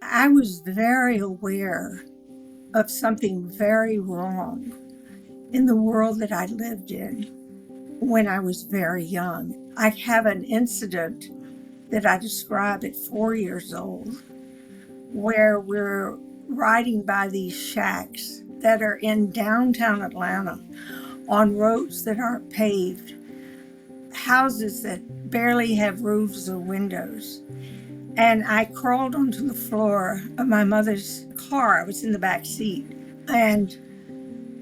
I was very aware of something very wrong in the world that I lived in when I was very young. I have an incident that I describe at 4 years old where we're riding by these shacks that are in downtown Atlanta on roads that aren't paved, houses that barely have roofs or windows. And I crawled onto the floor of my mother's car. I was in the back seat. And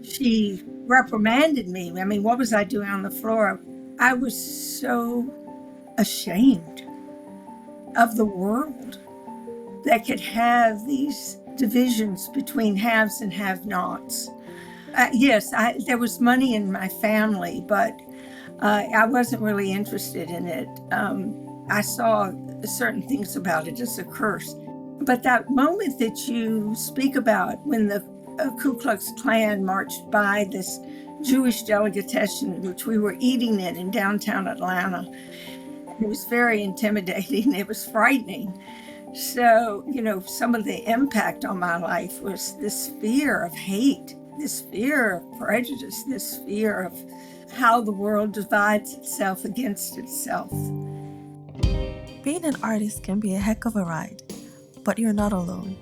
she reprimanded me. I mean, what was I doing on the floor? I was so ashamed of the world that could have these divisions between haves and have-nots. Yes, there was money in my family, but I wasn't really interested in it. I saw certain things about it as a curse. But that moment that you speak about when the Ku Klux Klan marched by this Jewish delegatation, which we were eating in downtown Atlanta, it was very intimidating. It was frightening. So, some of the impact on my life was this fear of hate, this fear of prejudice, this fear of how the world divides itself against itself. Being an artist can be a heck of a ride, but you're not alone.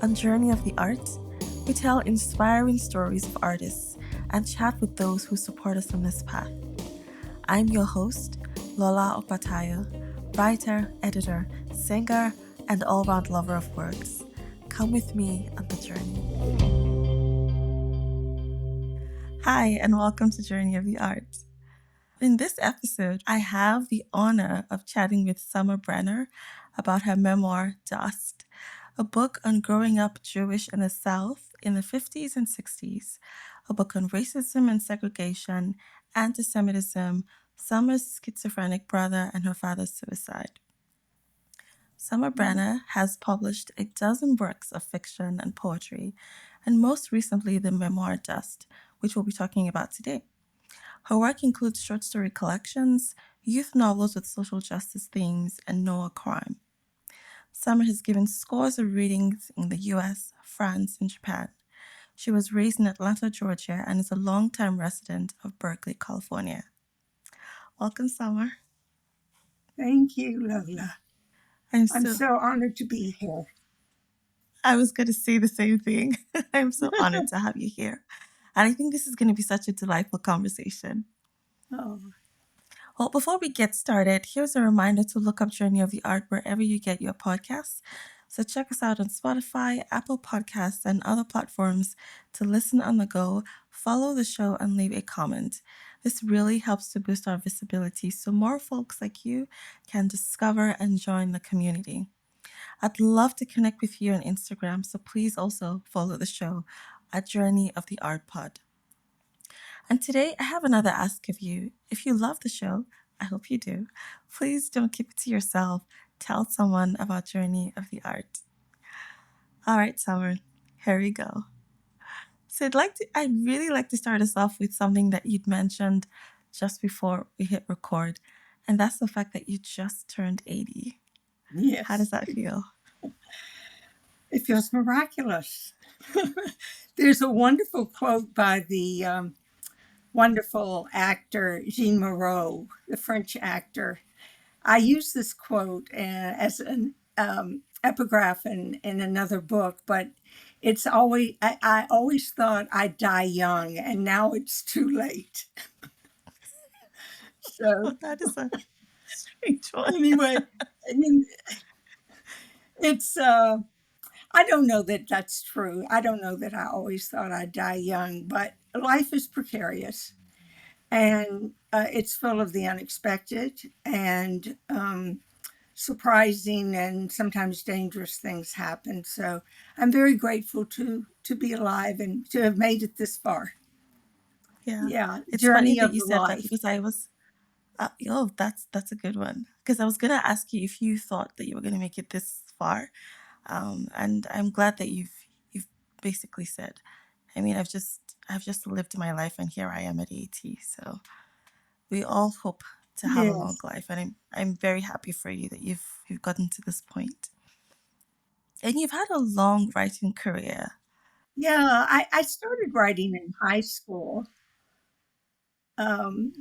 On Journey of the Arts, we tell inspiring stories of artists and chat with those who support us on this path. I'm your host, Lola Opataya, writer, editor, singer, and all-round lover of words. Come with me on the journey. Hi, and welcome to Journey of the Arts. In this episode, I have the honor of chatting with Summer Brenner about her memoir, Dust, a book on growing up Jewish in the South in the 50s and 60s, a book on racism and segregation, antisemitism, Summer's schizophrenic brother, and her father's suicide. Summer Brenner has published a dozen works of fiction and poetry, and most recently the memoir Dust, which we'll be talking about today. Her work includes short story collections, youth novels with social justice themes, and Noah crime. Summer has given scores of readings in the US, France, and Japan. She was raised in Atlanta, Georgia, and is a longtime resident of Berkeley, California. Welcome, Summer. Thank you, Lola. I'm I'm so so honored to be here. I was going to say the same thing. I'm so honored to have you here. And I think this is going to be such a delightful conversation. Oh, Well, before we get started, here's a reminder to look up Journey of the Art wherever you get your podcasts. So check us out on Spotify, Apple Podcasts, and other platforms to listen on the go, follow the show, and leave a comment. This really helps to boost our visibility so more folks like you can discover and join the community. I'd love to connect with you on Instagram, so please also follow the show at Journey of the Art Pod. And today I have another ask of you. If you love the show, I hope you do, please don't keep it to yourself. Tell someone about Journey of the Art. All right, Summer, here we go. So I'd really like to start us off with something that you'd mentioned just before we hit record, and that's the fact that you just turned 80. yes. How does that feel? It feels miraculous. There's a wonderful quote by the wonderful actor Jean Moreau, the French actor. I use this quote as an epigraph in another book, but it's always, I always thought I'd die young, and now it's too late. So That is a strange one. anyway, I mean, it's, I don't know that that's true. I don't know that I always thought I'd die young, but life is precarious. And it's full of the unexpected and surprising and sometimes dangerous things happen. So I'm very grateful to be alive and to have made it this far. Yeah. Yeah, It's funny journey that of you the said that life. because I was that's a good one. Because I was gonna ask you if you thought that you were gonna make it this far, and I'm glad that you've basically said. I mean, I've just lived my life, and here I am at 80. So we all hope to have a long Yes. life, and I'm very happy for you that you've gotten to this point. And you've had a long writing career. Yeah, I started writing in high school, um,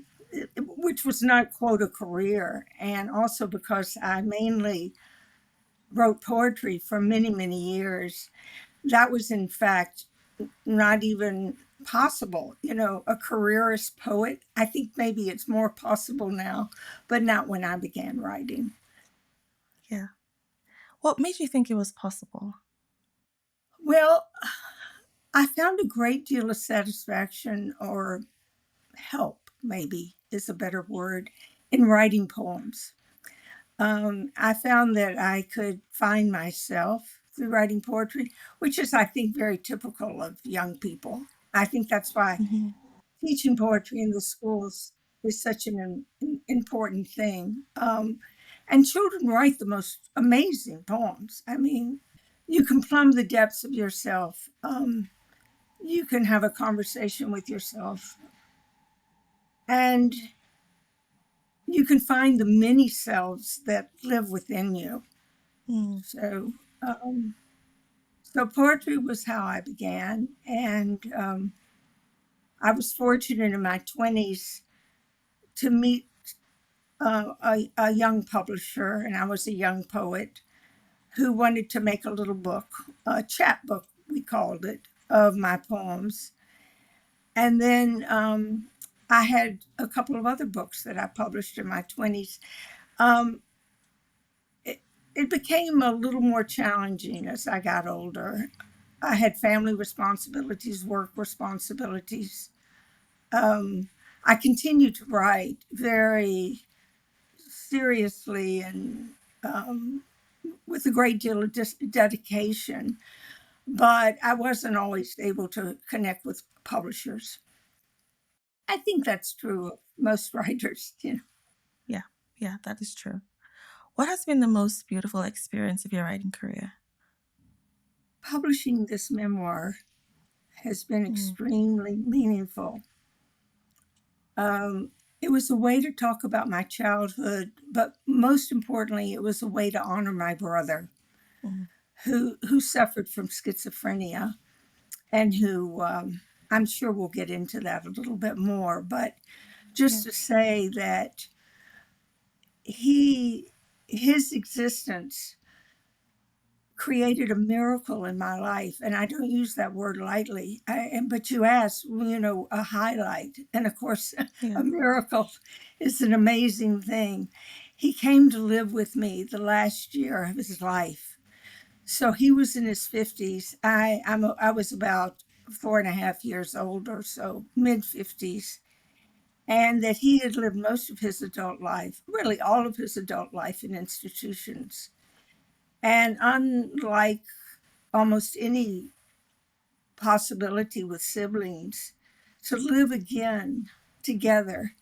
which was not quote a career, and also because I mainly wrote poetry for many, many years. That was, in fact, not even possible. You know, a careerist poet, I think maybe it's more possible now, but not when I began writing. Yeah. What made you think it was possible? Well, I found a great deal of satisfaction or help, maybe is a better word, in writing poems. I found that I could find myself through writing poetry, which is, I think, very typical of young people. I think that's why Hmm. teaching poetry in the schools is such an important thing. And children write the most amazing poems. I mean, you can plumb the depths of yourself. You can have a conversation with yourself, and you can find the many selves that live within you. Mm. So, so poetry was how I began, and I was fortunate in my 20s to meet a young publisher, and I was a young poet who wanted to make a little book, a chapbook, we called it, of my poems. And then I had a couple of other books that I published in my 20s. Um, it, it became a little more challenging as I got older. I had family responsibilities, work responsibilities. Um, I continued to write very seriously and um, with a great deal of dedication, but I wasn't always able to connect with publishers. I think that's true of most writers, you know. Yeah, yeah, that is true. What has been the most beautiful experience of your writing career? Publishing this memoir has been Mm. extremely meaningful. Um, it was a way to talk about my childhood, but most importantly, it was a way to honor my brother Mm. who suffered from schizophrenia and who I'm sure we'll get into that a little bit more. But just Yeah, to say that he his existence created a miracle in my life, and I don't use that word lightly. But you asked, you know, a highlight, and of course, yeah. a miracle is an amazing thing. He came to live with me the last year of his life. So he was in his 50s. I was about 4.5 years old or so, mid 50s, and that he had lived most of his adult life, really all of his adult life, in institutions. And unlike almost any possibility with siblings, to live again together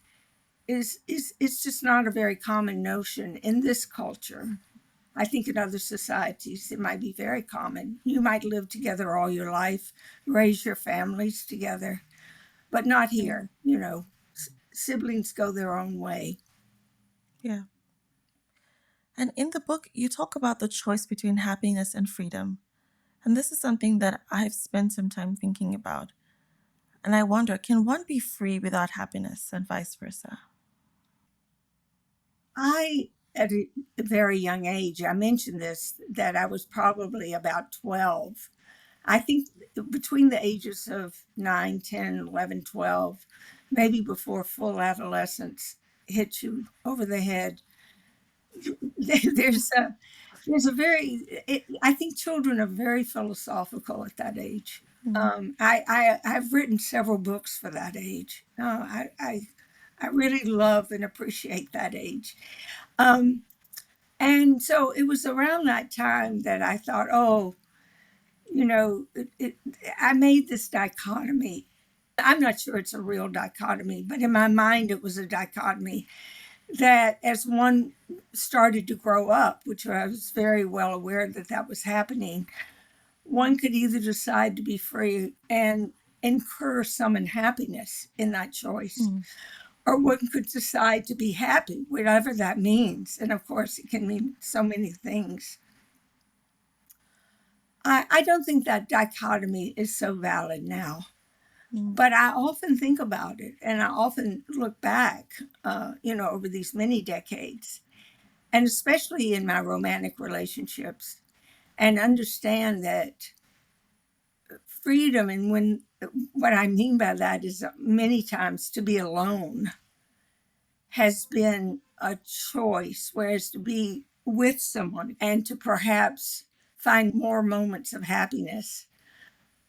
is it's just not a very common notion in this culture. I think in other societies it might be very common. You might live together all your life, raise your families together, but not Yeah, here. You know, siblings go their own way. yeah. And in the book, you talk about the choice between happiness and freedom. And this is something that I've spent some time thinking about. And I wonder, can one be free without happiness and vice versa? I, at a very young age, I mentioned this, that I was probably about 12. I think between the ages of 9, 10, 11, 12, maybe before full adolescence hits you over the head, there's a I think children are very philosophical at that age. Mm. I've written several books for that age. I really love and appreciate that age. Um, and so it was around that time that I thought, oh, you know, I made this dichotomy. I'm not sure it's a real dichotomy, but in my mind, it was a dichotomy that as one started to grow up, which I was very well aware that that was happening, one could either decide to be free and incur some unhappiness in that choice, Mm. or one could decide to be happy, whatever that means. And of course, it can mean so many things. I don't think that dichotomy is so valid now, Mm, but I often think about it and I often look back, over these many decades, and especially in my romantic relationships, and understand that freedom, and when what I mean by that is many times to be alone has been a choice, whereas to be with someone and to perhaps find more moments of happiness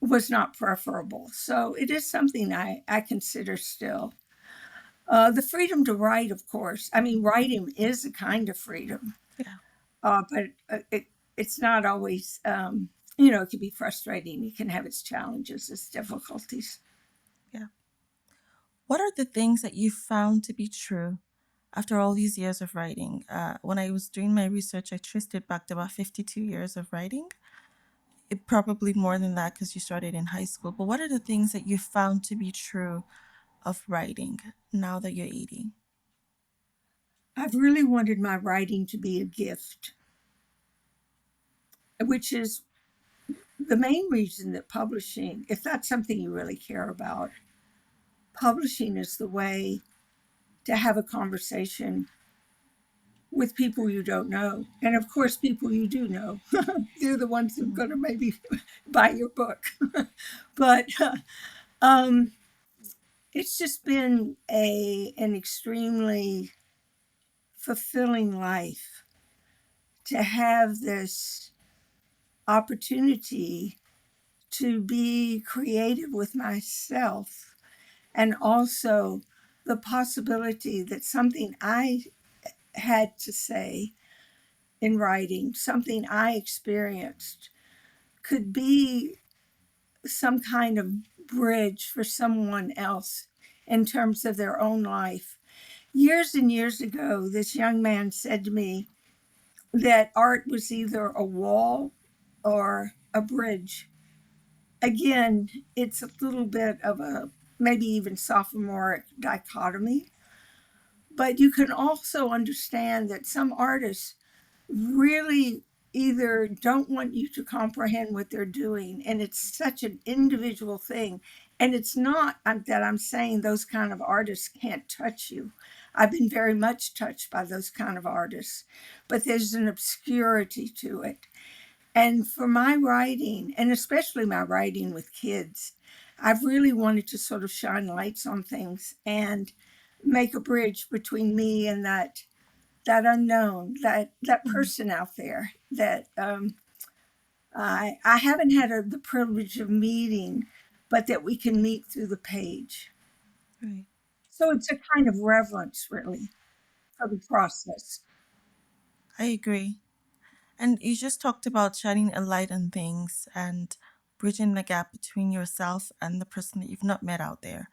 was not preferable. So it is something I consider still. The freedom to write, of course. I mean, writing is a kind of freedom, yeah, but it's not always, it can be frustrating. It can have its challenges, its difficulties. yeah. What are the things that you found to be true after all these years of writing? When I was doing my research, I traced it back to about 52 years of writing. It probably more than that because you started in high school. But what are the things that you found to be true of writing now that you're 80? I've really wanted my writing to be a gift, which is the main reason that publishing, if that's something you really care about, publishing is the way to have a conversation with people you don't know. And of course, people you do know. They're the ones who are Mm, going to maybe buy your book. but um, it's just been an extremely fulfilling life to have this opportunity to be creative with myself, and also the possibility that something I had to say in writing, something I experienced, could be some kind of bridge for someone else in terms of their own life. Years and years ago, this young man said to me that art was either a wall or a bridge. Again, it's a little bit of a maybe even sophomoric dichotomy, but you can also understand that some artists really either don't want you to comprehend what they're doing, and it's such an individual thing. And it's not that I'm saying those kind of artists can't touch you. I've been very much touched by those kind of artists, but there's an obscurity to it. And for my writing, and especially my writing with kids, I've really wanted to sort of shine lights on things and make a bridge between me and that unknown, that mm, person out there that I haven't had the privilege of meeting, but that we can meet through the page. right. So it's a kind of reverence, really, for the process. I agree. And you just talked about shining a light on things and bridging the gap between yourself and the person that you've not met out there.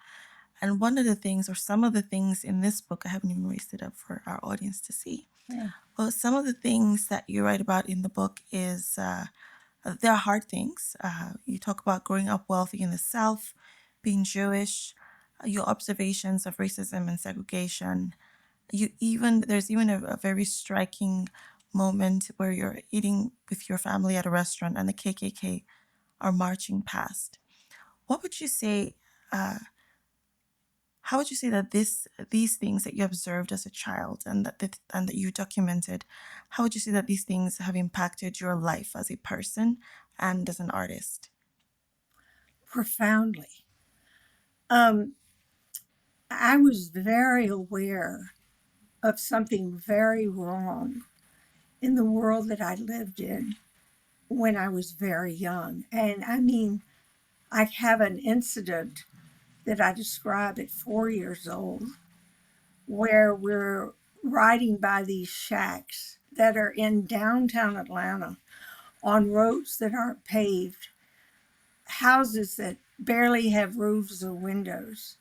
And one of the things, or some of the things in this book, I haven't even raised it up for our audience to see. Yeah. Well, some of the things that you write about in the book is there are hard things. You talk about growing up wealthy in the South, being Jewish, your observations of racism and segregation. There's even a very striking moment where you're eating with your family at a restaurant and the KKK are marching past. What would you say? How would you say that these things that you observed as a child and that you documented, how would you say that these things have impacted your life as a person and as an artist? Profoundly. Um, I was very aware of something very wrong in the world that I lived in when I was very young. And I mean, I have an incident that I describe at 4 years old where we're riding by these shacks that are in downtown Atlanta on roads that aren't paved, houses that barely have roofs or windows.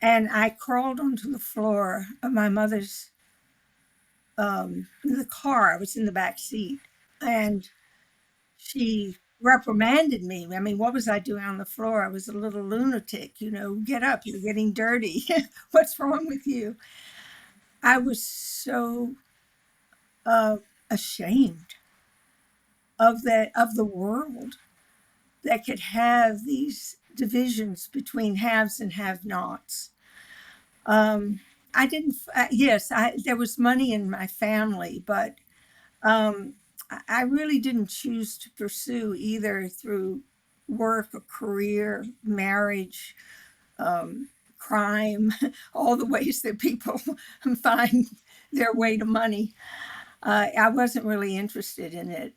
And I crawled onto the floor of my mother's the car. I was in the back seat, and she reprimanded me. I mean, what was I doing on the floor? I was a little lunatic, get up, you're getting dirty. What's wrong with you? I was so uh, ashamed. of the world that could have these divisions between haves and have-nots. I didn't. Yes, there was money in my family, but I really didn't choose to pursue either through work, a career, marriage, crime, all the ways that people find their way to money. I wasn't really interested in it.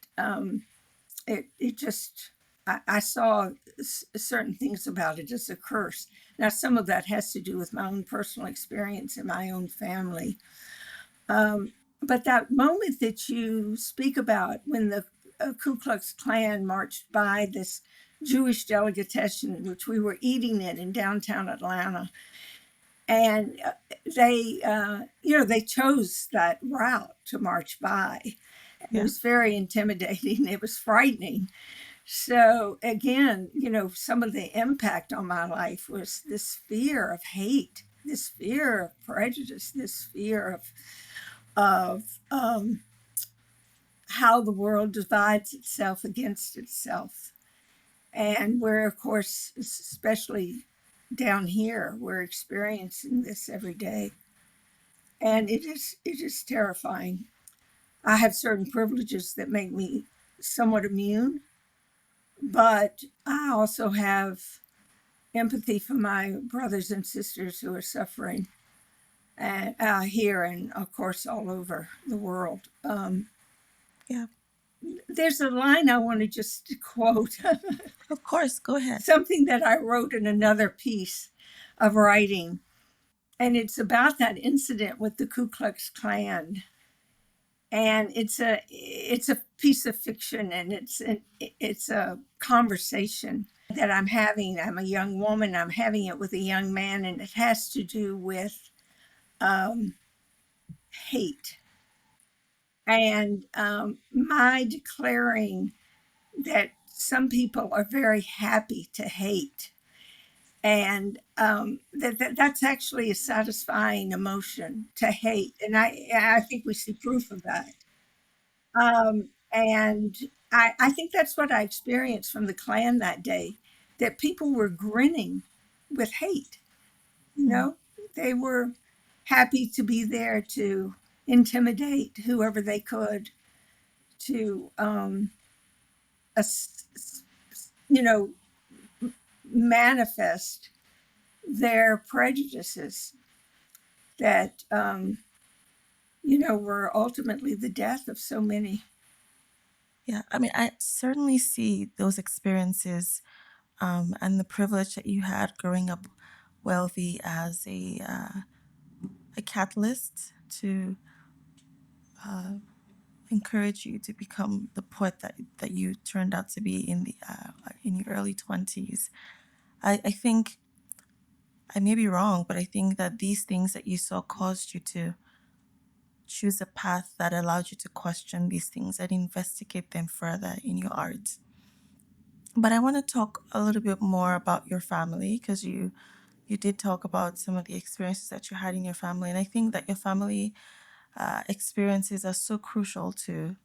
It just, I saw certain things about it as a curse. Now, some of that has to do with my own personal experience in my own family. But that moment that you speak about when the Ku Klux Klan marched by this Jewish delegatation, which we were eating in downtown Atlanta, and they chose that route to march by. It Yeah. was very intimidating. It was frightening. So again, some of the impact on my life was this fear of hate, this fear of prejudice, this fear of how the world divides itself against itself. And we're, of course, especially down here, we're experiencing this every day. And it is terrifying. I have certain privileges that make me somewhat immune, but I also have empathy for my brothers and sisters who are suffering, and here and of course all over the world. Yeah. There's a line I want to just quote, Of course. Go ahead. something that I wrote in another piece of writing, and it's about that incident with the Ku Klux Klan. And it's a piece of fiction, and it's a conversation that I'm having. I'm a young woman. I'm having it with a young man, and it has to do with um, hate and my declaring that some people are very happy to hate, and that's actually a satisfying emotion to hate, and I think we see proof of that. And I think that's what I experienced from the Klan that day, that people were grinning with hate. You Mm. know, they were happy to be there to intimidate whoever they could, to, you know, manifest their prejudices that, were ultimately the death of so many. Yeah. I mean, I certainly see those experiences and the privilege that you had growing up wealthy as a catalyst to encourage you to become the poet that you turned out to be in your early 20s. I think I may be wrong, but I think that these things that you saw caused you to choose a path that allowed you to question these things and investigate them further in your art. But I want to talk a little bit more about your family because you did talk about some of the experiences that you had in your family, and I think that your family experiences are so crucial to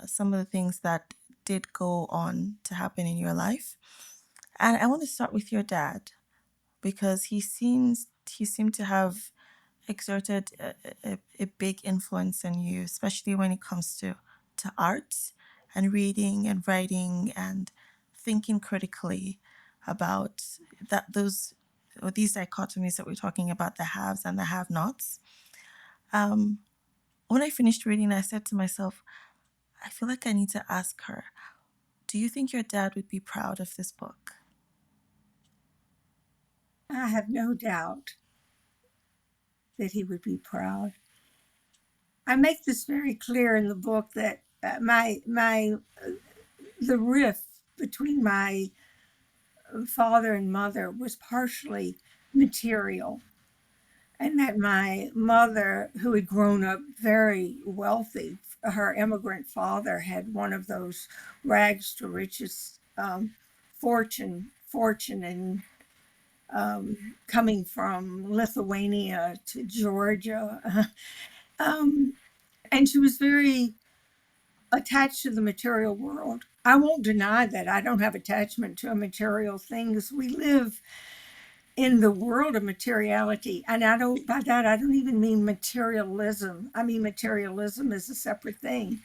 some of the things that did go on to happen in your life. And I want to start with your dad because he seemed to have exerted a big influence on you, especially when it comes to art and reading and writing and thinking critically about that those or these dichotomies that we're talking about, the haves and the have-nots. Um, when I finished reading, I said to myself, I feel like I need to ask her, do you think your dad would be proud of this book? I have no doubt that he would be proud. I make this very clear in the book that my the rift between my father and mother was partially material, and that my mother, who had grown up very wealthy, her immigrant father had one of those rags to riches fortune, and coming from Lithuania to Georgia. And she was very attached to the material world. I won't deny that I don't have attachment to material things. We live in the world of materiality, and by that I don't even mean materialism. I mean materialism is a separate thing.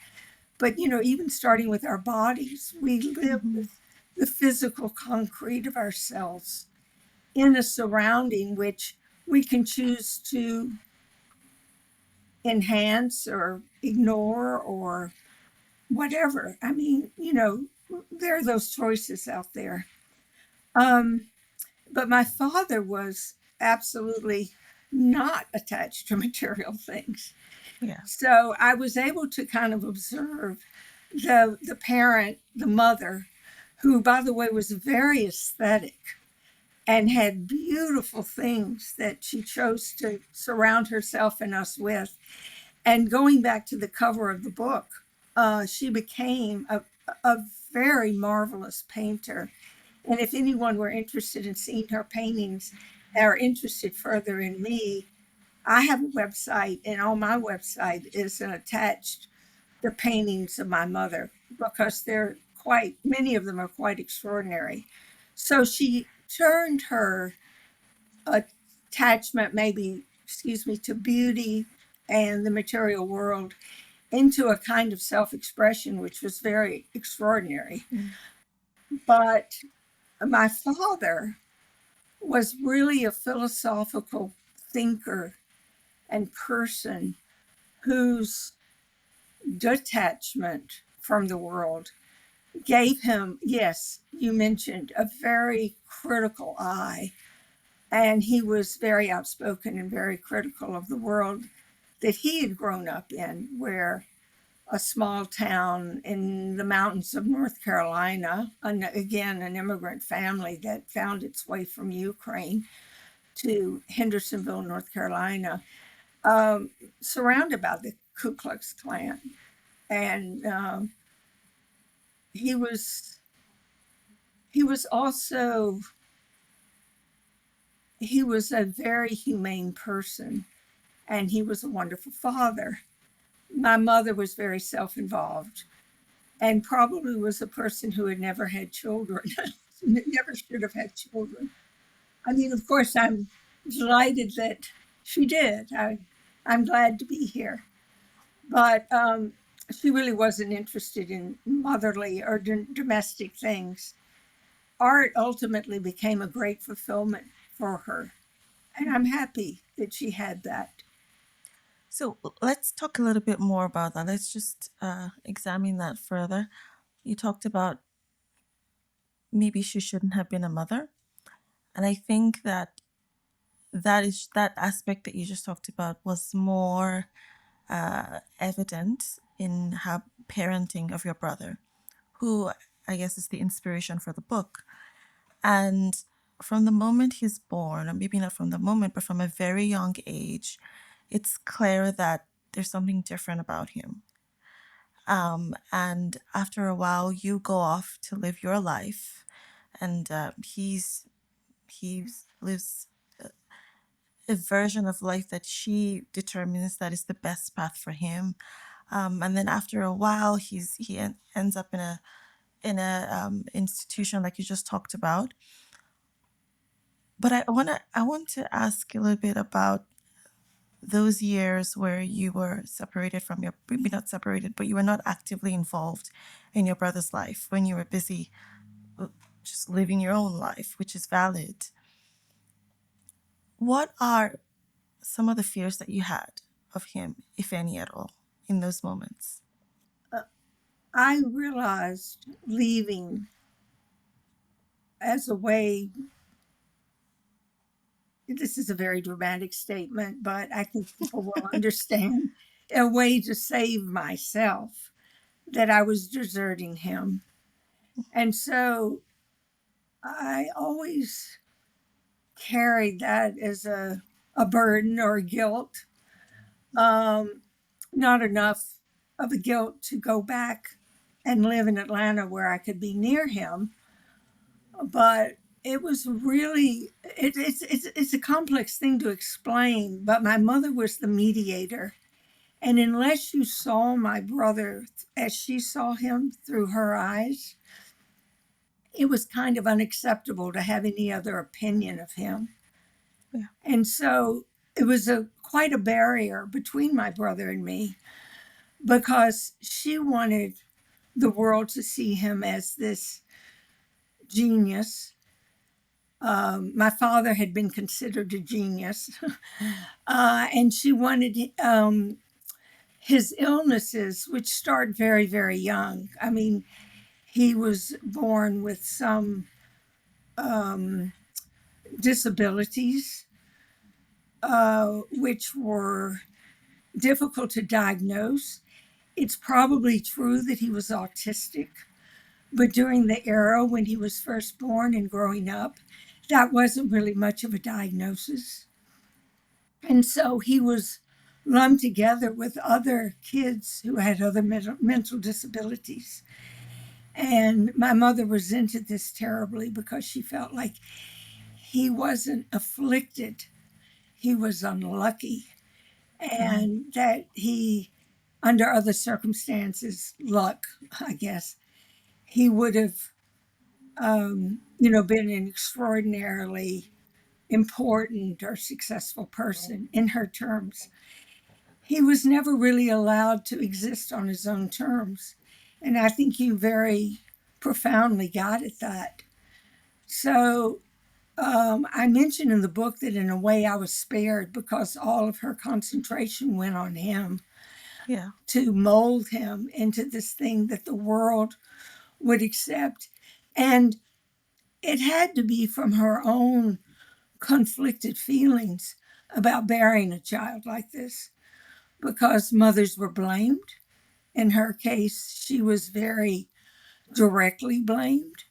But even starting with our bodies, we live Mm-hmm. with the physical concrete of ourselves in a surrounding which we can choose to enhance or ignore or whatever. I mean, there are those choices out there. Um, but my father was absolutely not attached to material things. Yeah. So I was able to kind of observe the parent, the mother, who, by the way, was very aesthetic and had beautiful things that she chose to surround herself and us with. And going back to the cover of the book, she became a very marvelous painter. And if anyone were interested in seeing her paintings or interested further in me, I have a website, and on my website is attached the paintings of my mother because many of them are quite extraordinary. So she turned her attachment, maybe, excuse me, to beauty and the material world into a kind of self expression, which was very extraordinary. Mm. But my father was really a philosophical thinker and person whose detachment from the world gave him, yes, you mentioned, a very critical eye. And he was very outspoken and very critical of the world that he had grown up in, where a small town in the mountains of North Carolina, again, an immigrant family that found its way from Ukraine to Hendersonville, North Carolina, surrounded by the Ku Klux Klan. And he was he was also he was a very humane person, and he was a wonderful father. My mother was very self-involved and probably was a person who had never had children. Never should have had children. I mean, of course, I'm delighted that she did. I'm glad to be here. But she really wasn't interested in motherly or domestic things. Art ultimately became a great fulfillment for her. And I'm happy that she had that. So let's talk a little bit more about that. Let's just examine that further. You talked about maybe she shouldn't have been a mother. And I think that that aspect that you just talked about was more evident in her parenting of your brother, who I guess is the inspiration for the book. And from the moment he's born, or maybe not from the moment, but from a very young age, it's clear that there's something different about him. And after a while, you go off to live your life, and he lives a version of life that she determines that is the best path for him. And then after a while, ends up in a institution like you just talked about. But I want to ask a little bit about those years where you were separated from your, maybe not separated, but you were not actively involved in your brother's life, when you were busy just living your own life, which is valid. What are some of the fears that you had of him, if any at all, in those moments? Uh, I realized leaving as a way, this is a very dramatic statement, but I think people will understand, a way to save myself, that I was deserting him. And so I always carried that as a burden or guilt. Um, Not enough of a guilt to go back and live in Atlanta where I could be near him, but it was really it's a complex thing to explain. But my mother was the mediator, And unless you saw my brother as she saw him through her eyes, it was kind of unacceptable to have any other opinion of him. Yeah. And so it was quite a barrier between my brother and me, because she wanted the world to see him as this genius. My father had been considered a genius, and she wanted his illnesses, which start very, very young. I mean, he was born with some disabilities, which were difficult to diagnose. It's probably true that he was autistic, but during the era when he was first born and growing up, that wasn't really much of a diagnosis. And so he was lumped together with other kids who had other mental disabilities. And my mother resented this terribly because she felt like he wasn't afflicted, he was unlucky, and that he, under other circumstances, luck, I guess, he would have, been an extraordinarily important or successful person in her terms. He was never really allowed to exist on his own terms. And I think you very profoundly got at that. So I mentioned in the book that in a way I was spared because all of her concentration went on him Yeah. to mold him into this thing that the world would accept. And it had to be from her own conflicted feelings about bearing a child like this, because mothers were blamed. In her case, she was very directly blamed.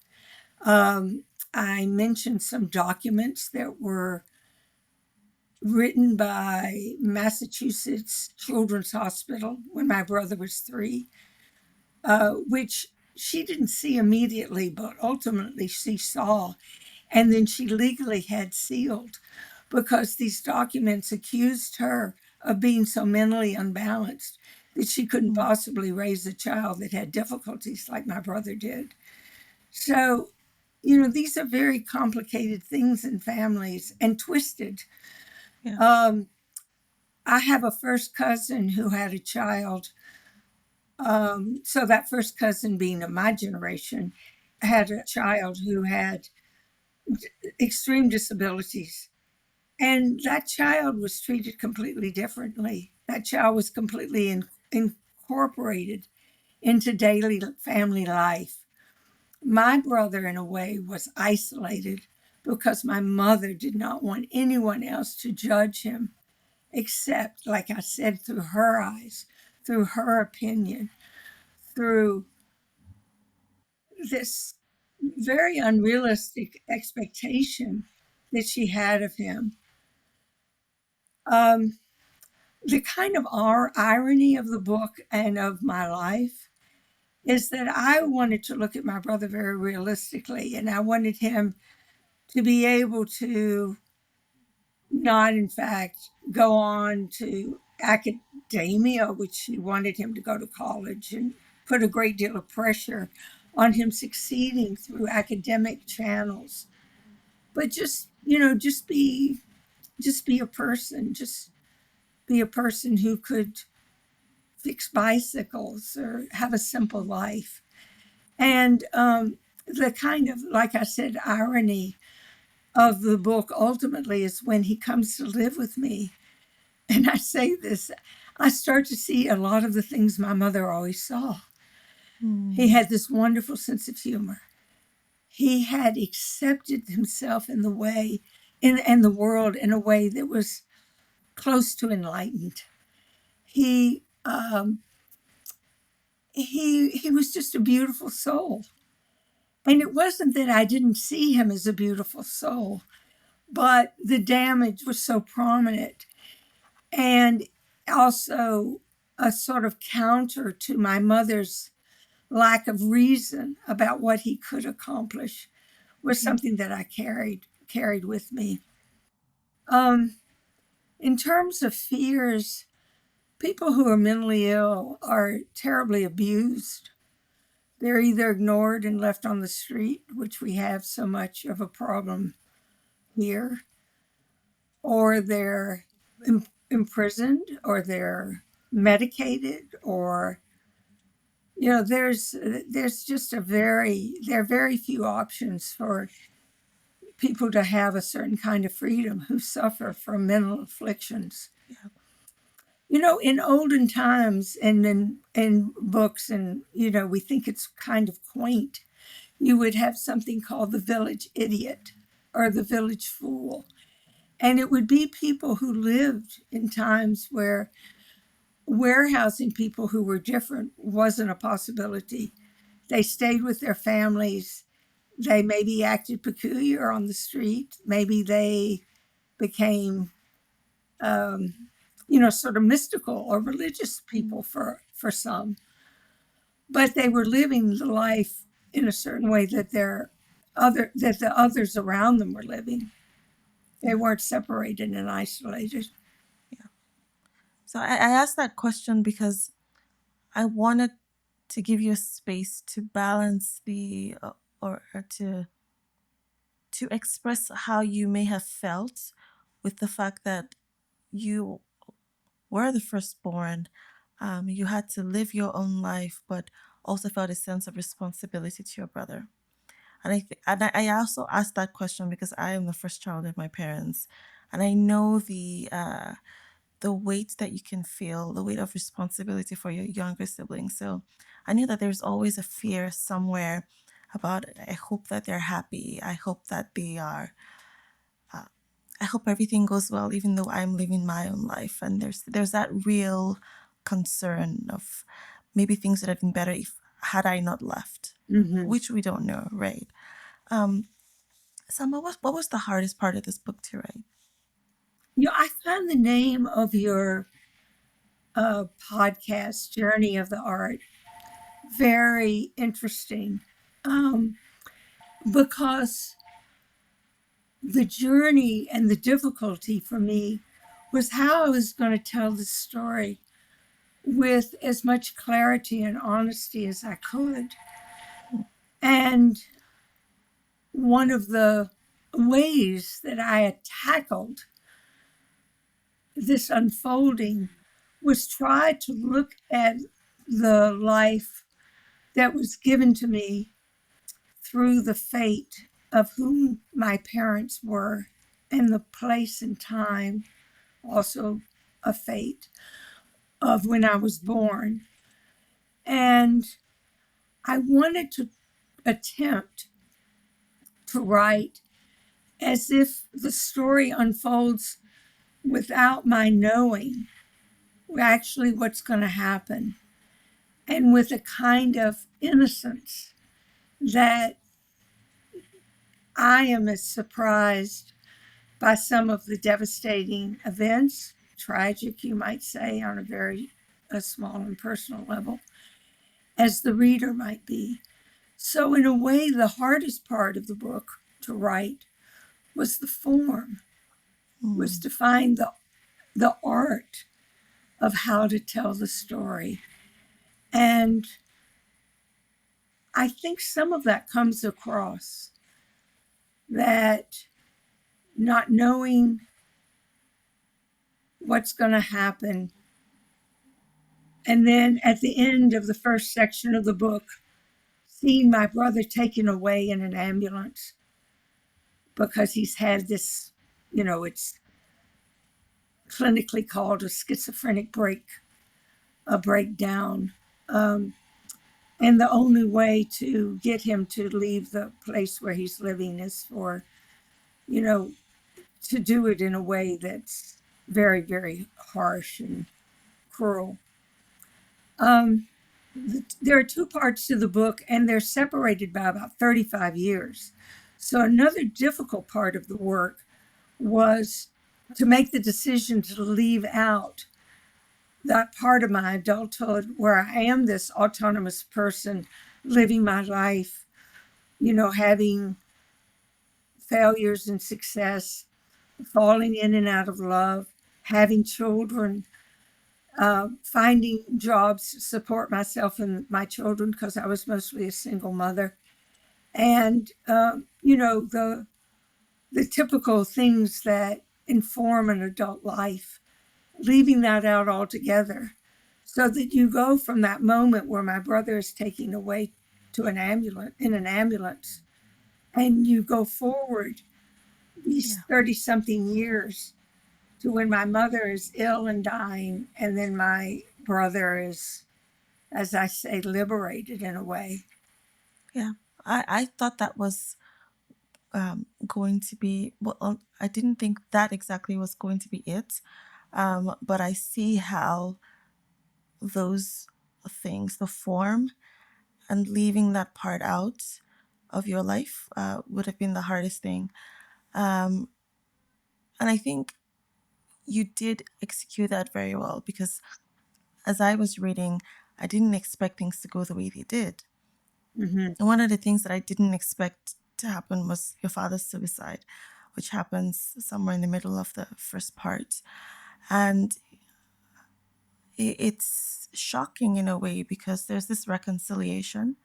I mentioned some documents that were written by Massachusetts Children's Hospital when my brother was 3, which she didn't see immediately, but ultimately she saw. And then she legally had sealed because these documents accused her of being so mentally unbalanced that she couldn't Mm. possibly raise a child that had difficulties like my brother did. So, these are very complicated things in families and twisted. Yeah. Um, I have a first cousin who had a child. So that first cousin, being of my generation, had a child who had extreme disabilities. And that child was treated completely differently. That child was completely incorporated into daily family life. My brother, in a way, was isolated because my mother did not want anyone else to judge him, except, like I said, through her eyes, through her opinion, through this very unrealistic expectation that she had of him. Um, the kind of irony of the book and of my life is that I wanted to look at my brother very realistically, and I wanted him to be able to not, in fact, go on to academia, which he wanted him to go to college, and put a great deal of pressure on him succeeding through academic channels. But just be a person, just be a person who could fix bicycles or have a simple life. And the kind of, like I said, irony of the book ultimately is when he comes to live with me. And I say this, I start to see a lot of the things my mother always saw. He Mm. had this wonderful sense of humor. He had accepted himself in the way, and the world in a way that was close to enlightened. He he was just a beautiful soul. And it wasn't that I didn't see him as a beautiful soul, but the damage was so prominent. And also a sort of counter to my mother's lack of reason about what he could accomplish was Mm. something that I carried with me. Um, in terms of fears, People who are mentally ill are terribly abused. They're either ignored and left on the street, which we have so much of a problem here, or they're imprisoned, or they're medicated, or there's just there are very few options for people to have a certain kind of freedom who suffer from mental afflictions. Yeah. In olden times and in books, and we think it's kind of quaint, you would have something called the village idiot or the village fool. And it would be people who lived in times where warehousing people who were different wasn't a possibility. They stayed with their families. They maybe acted peculiar on the street. Maybe they became, sort of mystical or religious people for some. But they were living the life in a certain way that the others around them were living. They weren't separated and isolated. Yeah. So I asked that question because I wanted to give you a space to balance or to express how you may have felt with the fact that you were the firstborn. You had to live your own life, but also felt a sense of responsibility to your brother. And I also asked that question because I am the first child of my parents, and I know the weight that you can feel, the weight of responsibility for your younger siblings. So I knew that there's always a fear somewhere about, I hope that they're happy. I hope that they are. I hope everything goes well, even though I'm living my own life. And there's that real concern of maybe things would have been better if had I not left, Mm-hmm. which we don't know, right? Sam, what was the hardest part of this book to write? I found the name of your podcast, Journey of the Art, very interesting, because the journey and the difficulty for me was how I was going to tell the story with as much clarity and honesty as I could. And one of the ways that I had tackled this unfolding was try to look at the life that was given to me through the fate of whom my parents were, and the place and time, also a fate of when I was born. And I wanted to attempt to write as if the story unfolds without my knowing actually what's going to happen, and with a kind of innocence that I am as surprised by some of the devastating events, tragic, you might say, on a small and personal level, as the reader might be. So, in a way, the hardest part of the book to write was the form, was Mm, to find the art of how to tell the story. And I think some of that comes across, that not knowing what's going to happen. And then at the end of the first section of the book, seeing my brother taken away in an ambulance because he's had this, it's clinically called a schizophrenic a breakdown. And the only way to get him to leave the place where he's living is for, you know, to do it in a way that's very, very harsh and cruel. Um, there are two parts to the book, and they're separated by about 35 years. So, another difficult part of the work was to make the decision to leave out that part of my adulthood where I am this autonomous person living my life, having failures and success, falling in and out of love, having children, finding jobs to support myself and my children because I was mostly a single mother. And, the typical things that inform an adult life, leaving that out altogether. So that you go from that moment where my brother is taken away to an ambulance, and you go forward these Yeah. 30 something years to when my mother is ill and dying, and then my brother is, as I say, liberated in a way. Yeah. I thought that was going to be, well, I didn't think that exactly was going to be it. But I see how those things, the form and leaving that part out of your life, would have been the hardest thing. Um, and I think you did execute that very well, because as I was reading, I didn't expect things to go the way they did. Mm-hmm. And one of the things that I didn't expect to happen was your father's suicide, which happens somewhere in the middle of the first part. And it's shocking in a way, because there's this reconciliation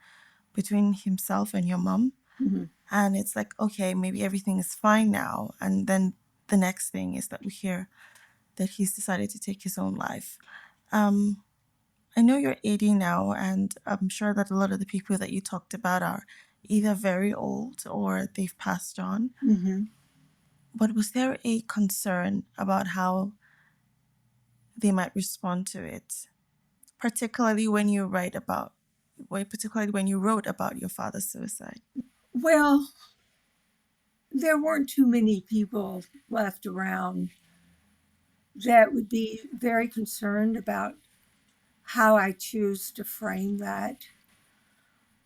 between himself and your mom. Mm-hmm. And it's like, okay, maybe everything is fine now. And then the next thing is that we hear that he's decided to take his own life. Um, I know you're 80 now, and I'm sure that a lot of the people that you talked about are either very old or they've passed on. Mm-hmm. But was there a concern about how they might respond to it, particularly when you particularly when you wrote about your father's suicide? Well, there weren't too many people left around that would be very concerned about how I choose to frame that.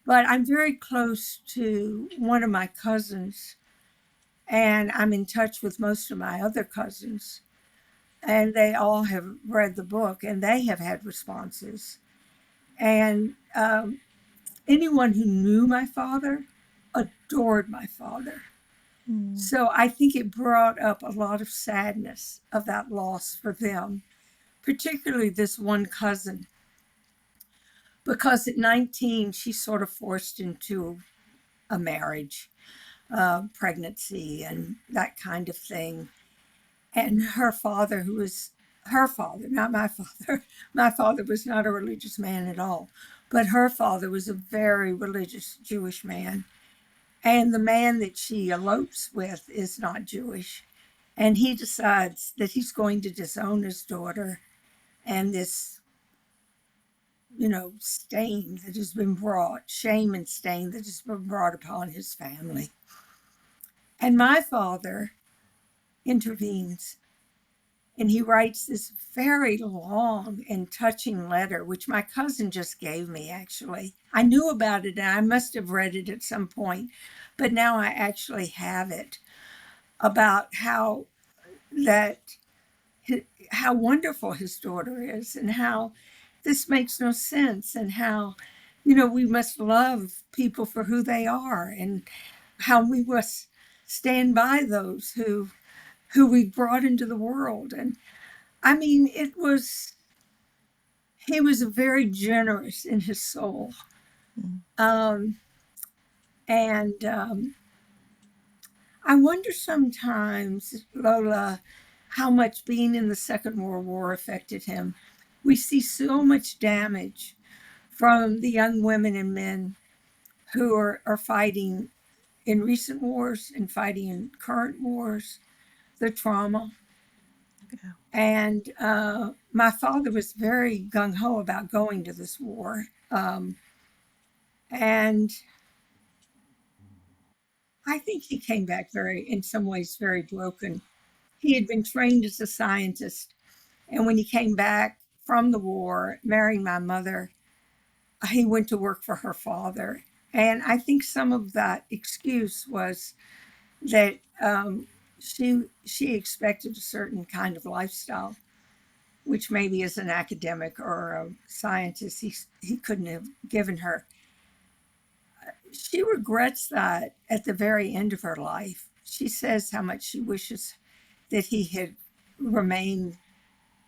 But I'm very close to one of my cousins, and I'm in touch with most of my other cousins, and they all have read the book and they have had responses. And anyone who knew my father adored my father. Mm. So I think it brought up a lot of sadness of that loss for them, particularly this one cousin, because at 19, she's sort of forced into a marriage, pregnancy, and that kind of thing. And her father, who was her father, not my father, my father was not a religious man at all, but her father was a very religious Jewish man. And the man that she elopes with is not Jewish. And he decides that he's going to disown his daughter, and this, stain that has been brought, shame and stain that has been brought upon his family. And my father intervenes, and he writes this very long and touching letter, which my cousin just gave me, actually. I knew about it and I must have read it at some point, but now I actually have it, about that how wonderful his daughter is, and how this makes no sense, and how we must love people for who they are, and how we must stand by those who we brought into the world. And I mean, he was very generous in his soul. Mm. um, and I wonder sometimes, Lola, how much being in the Second World War affected him. We see so much damage from the young women and men who are fighting in recent wars and fighting in current wars, the trauma. Yeah. And my father was very gung ho about going to this war. And I think he came back in some ways, very broken. He had been trained as a scientist. And when he came back from the war, marrying my mother, he went to work for her father. And I think some of that excuse was that she expected a certain kind of lifestyle, which maybe as an academic or a scientist he couldn't have given her. She regrets that at the very end of her life. She says how much she wishes that he had remained,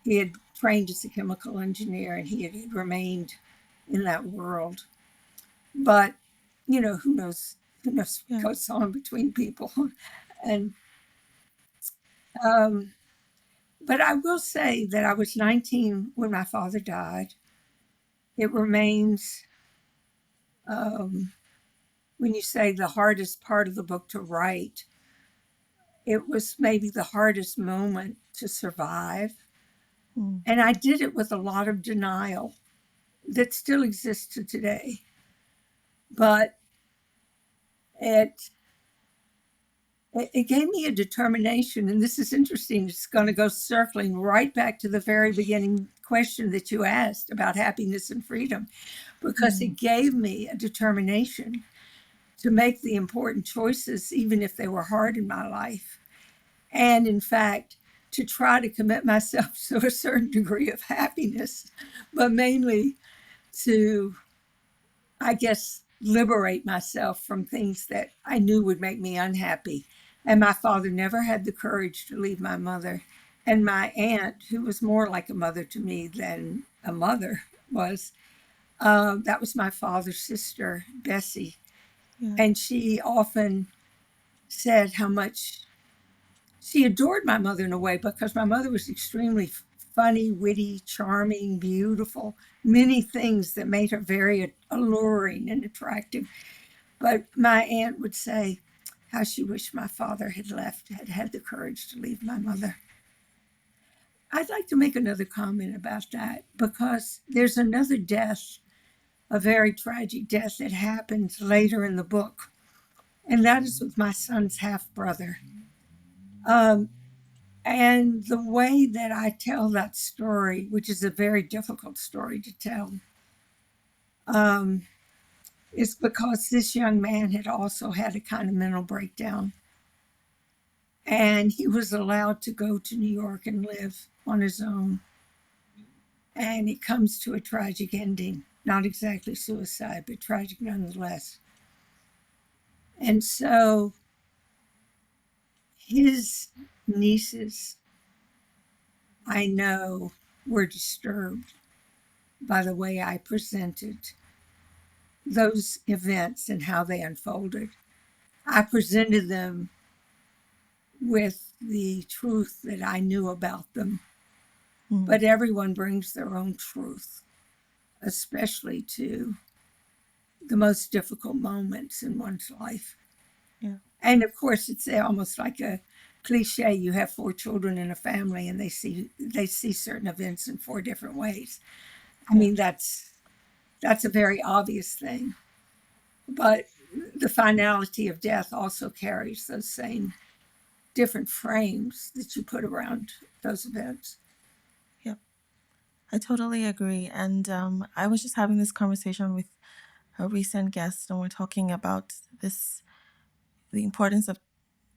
he had trained as a chemical engineer, and he had remained in that world. But, who knows? Who knows what goes on between people? And but I will say that I was 19 when my father died. It remains, when you say the hardest part of the book to write, it was maybe the hardest moment to survive. And I did it with a lot of denial that still exists to today. But it gave me a determination, and this is interesting. It's going to go circling right back to the very beginning question that you asked about happiness and freedom, because it gave me a determination to make the important choices, even if they were hard in my life. And in fact, to try to commit myself to a certain degree of happiness, but mainly to, I guess, liberate myself from things that I knew would make me unhappy. And my father never had the courage to leave my mother. And my aunt, who was more like a mother to me than a mother was, that was my father's sister, Bessie. Yeah. And she often said how much she adored my mother in a way, because my mother was extremely funny, witty, charming, beautiful, many things that made her very alluring and attractive. But my aunt would say how she wished my father had had the courage to leave my mother. I'd like to make another comment about that, because there's another death, a very tragic death that happens later in the book, and that is with my son's half-brother. And the way that I tell that story, which is a very difficult story to tell, is because this young man had also had a kind of mental breakdown. And he was allowed to go to New York and live on his own. And it comes to a tragic ending. Not exactly suicide, but tragic nonetheless. And so his nieces, I know, were disturbed by the way I presented those events and how they unfolded. I presented them with the truth that I knew about them. But everyone brings their own truth, especially to the most difficult moments in one's life. Yeah. And of course, it's almost like a cliche. You have 4 children in a family, and they see certain events in 4 different ways. I mean, that's a very obvious thing. But the finality of death also carries those same different frames that you put around those events. Yep, I totally agree. And I was just having this conversation with a recent guest, and we're talking about the importance of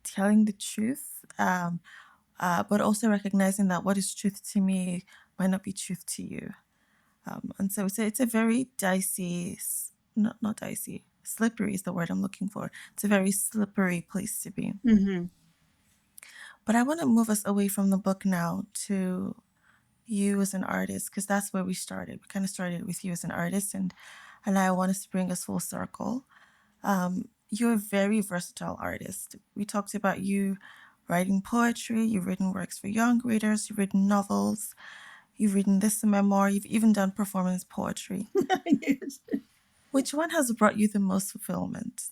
telling the truth, but also recognizing that what is truth to me might not be truth to you. And so it's a very dicey, not dicey, slippery is the word I'm looking for. It's a very slippery place to be. Mm-hmm. But I want to move us away from the book now to you as an artist, because that's where we started. We kind of started with you as an artist, and I want us to bring us full circle. You're a very versatile artist. We talked about you writing poetry, you've written works for young readers, you've written novels, you've written this memoir, you've even done performance poetry. Yes. Which one has brought you the most fulfillment?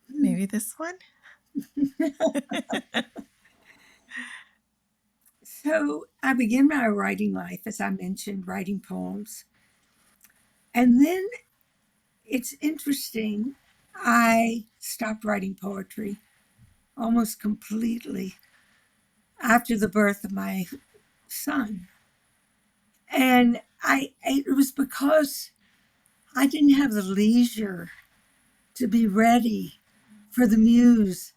Maybe this one? So I began my writing life, as I mentioned, writing poems. And then it's interesting, I stopped writing poetry almost completely after the birth of my son. And it was because I didn't have the leisure to be ready for the muse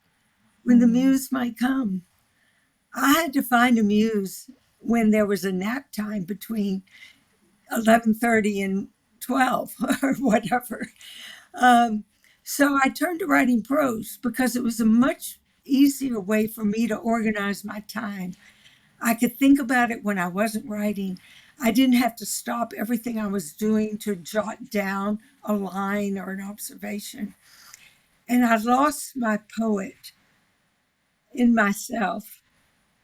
when the muse might come. I had to find a muse when there was a nap time between 11:30 and 12 or whatever. So I turned to writing prose because it was a much easier way for me to organize my time. I could think about it when I wasn't writing. I didn't have to stop everything I was doing to jot down a line or an observation. And I lost my poet in myself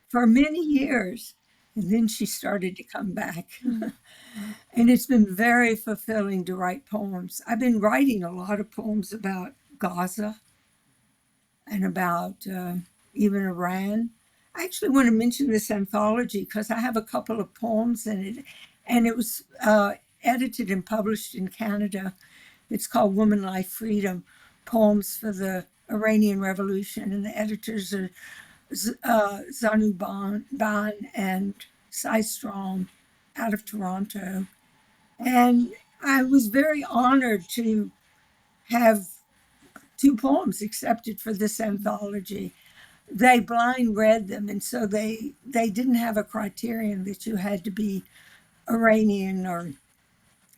for many years. And then she started to come back. Mm. And it's been very fulfilling to write poems. I've been writing a lot of poems about Gaza and about even Iran. I actually want to mention this anthology because I have a couple of poems in it, and it was edited and published in Canada. It's called Woman, Life, Freedom, Poems for the Iranian Revolution, and the editors are Zanu Ban and Cy Strom out of Toronto. And I was very honored to have two poems accepted for this anthology. They blind read them, and so they didn't have a criterion that you had to be Iranian or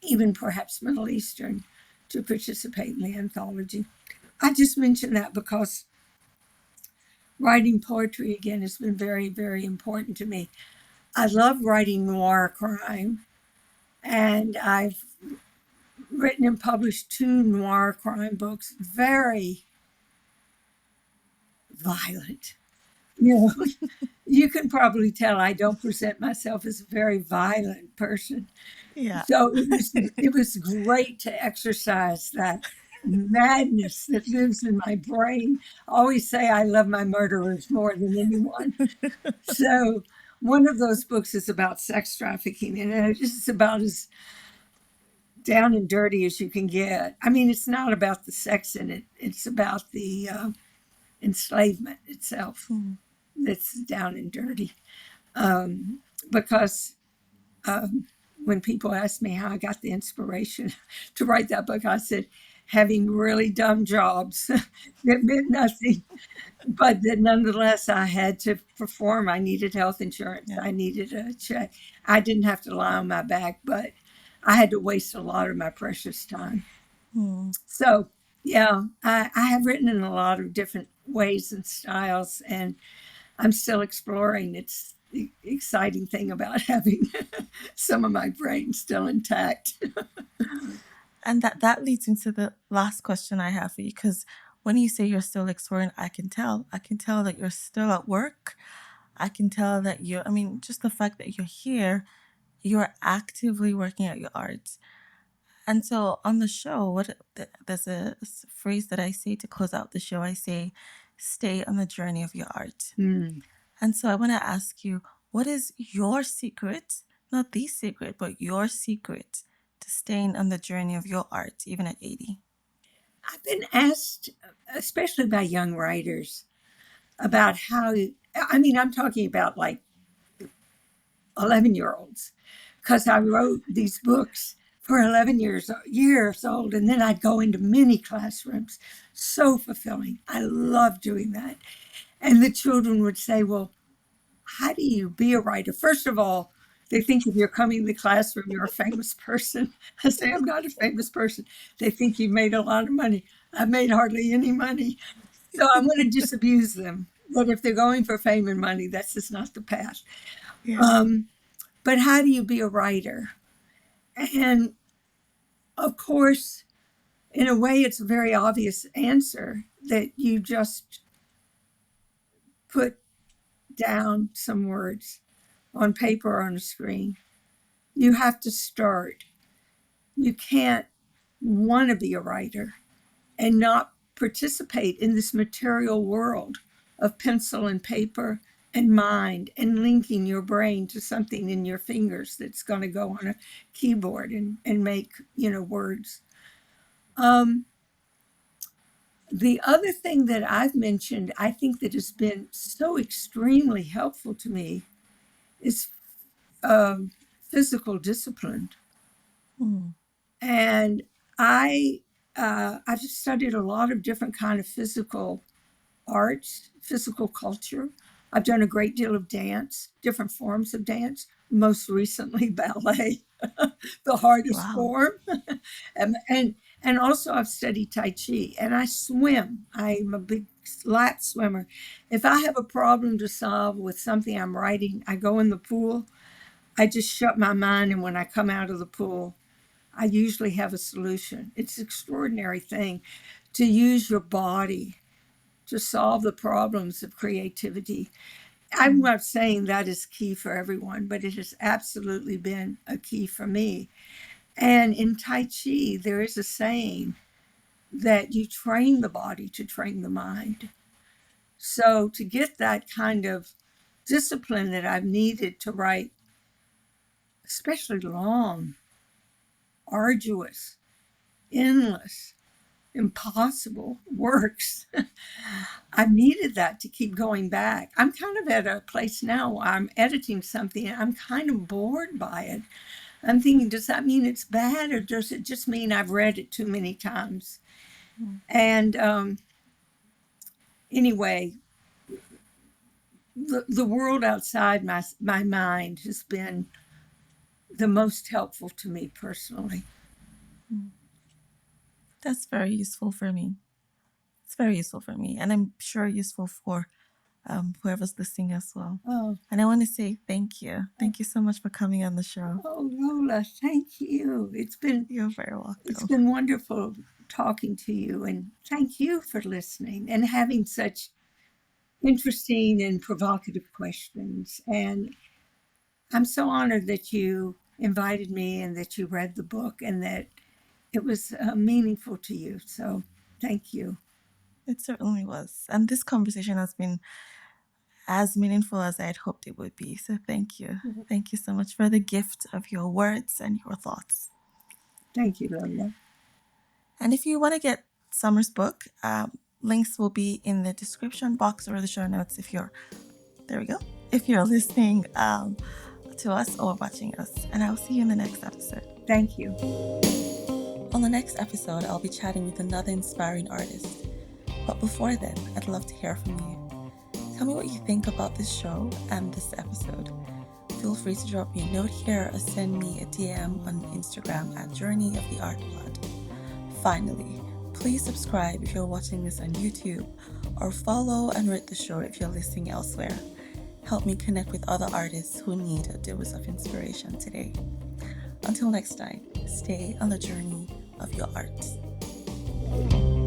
even perhaps Middle Eastern to participate in the anthology. I just mention that because writing poetry again has been very, very important to me. I love writing noir crime, and I've written and published two noir crime books, very violent. You know, you can probably tell I don't present myself as a very violent person. Yeah. So it was great to exercise that madness that lives in my brain. I always say I love my murderers more than anyone. So one of those books is about sex trafficking, and it's about as down and dirty as you can get. I mean, it's not about the sex in it; it's about the enslavement itself Mm. that's down and dirty. Um, because when people ask me how I got the inspiration to write that book, I said, having really dumb jobs that meant nothing, but that nonetheless I had to perform. I needed health insurance. Yeah. I needed a check. I didn't have to lie on my back, but I had to waste a lot of my precious time. Mm. So, yeah, I have written in a lot of different ways and styles, and I'm still exploring. It's the exciting thing about having some of my brain still intact. And that leads into the last question I have for you, because when you say you're still exploring, I can tell. I can tell that you're still at work. I can tell that I mean, just the fact that you're here, you're actively working at your art. And so on the show, there's a phrase that I say to close out the show. I say, stay on the journey of your art. Hmm. And so I want to ask you, what is your secret, not the secret, but your secret to staying on the journey of your art, even at 80? I've been asked, especially by young writers, about how, I mean, I'm talking about like 11-year-olds, because I wrote these books for 11 years old, and then I'd go into many classrooms. So fulfilling. I love doing that. And the children would say, well, how do you be a writer? First of all, they think if you're coming to the classroom, you're a famous person. I say, I'm not a famous person. They think you've made a lot of money. I've made hardly any money. So I'm going to disabuse them that if they're going for fame and money, that's just not the path. Yeah. But how do you be a writer? And of course, in a way, it's a very obvious answer that you just put down some words on paper or on a screen. You have to start. You can't want to be a writer and not participate in this material world of pencil and paper and mind and linking your brain to something in your fingers that's going to go on a keyboard and make, words. Um, the other thing that I've mentioned, I think that has been so extremely helpful to me is um, physical discipline. Mm. And I've studied a lot of different kind of physical arts, physical culture. I've done a great deal of dance, different forms of dance, most recently ballet, the hardest Wow. form. and, and And also I've studied Tai Chi, and I swim. I'm a big lap swimmer. If I have a problem to solve with something I'm writing, I go in the pool. I just shut my mind, and when I come out of the pool, I usually have a solution. It's an extraordinary thing to use your body to solve the problems of creativity. I'm not saying that is key for everyone, but it has absolutely been a key for me. And in Tai Chi, there is a saying that you train the body to train the mind. So to get that kind of discipline that I've needed to write, especially long, arduous, endless, impossible works, I've needed that to keep going back. I'm kind of at a place now where I'm editing something and I'm kind of bored by it. I'm thinking, does that mean it's bad, or does it just mean I've read it too many times? And anyway, the world outside my mind has been the most helpful to me personally. That's very useful for me. It's very useful for me, and I'm sure useful for whoever's listening as well. Oh, And I want to say thank you. Thank you so much for coming on the show. oh, Lola, thank you. You're very It's welcome. been wonderful talking to you, and thank you for listening and having such interesting and provocative questions. And I'm so honored that you invited me and that you read the book and that it was meaningful to you. So thank you. It certainly was. And this conversation has been as meaningful as I had hoped it would be. So thank you. Thank you so much for the gift of your words and your thoughts. Thank you, Lola. And if you want to get Summer's book, links will be in the description box or the show notes there we go, if you're listening to us or watching us. And I'll see you in the next episode. Thank you. On the next episode, I'll be chatting with another inspiring artist. But before then, I'd love to hear from you. Tell me what you think about this show and this episode. Feel free to drop me a note here or send me a DM on Instagram at Journey of the Art Pod. Finally, please subscribe if you're watching this on YouTube, or follow and rate the show if you're listening elsewhere. Help me connect with other artists who need a dose of inspiration today. Until next time, stay on the journey of your art.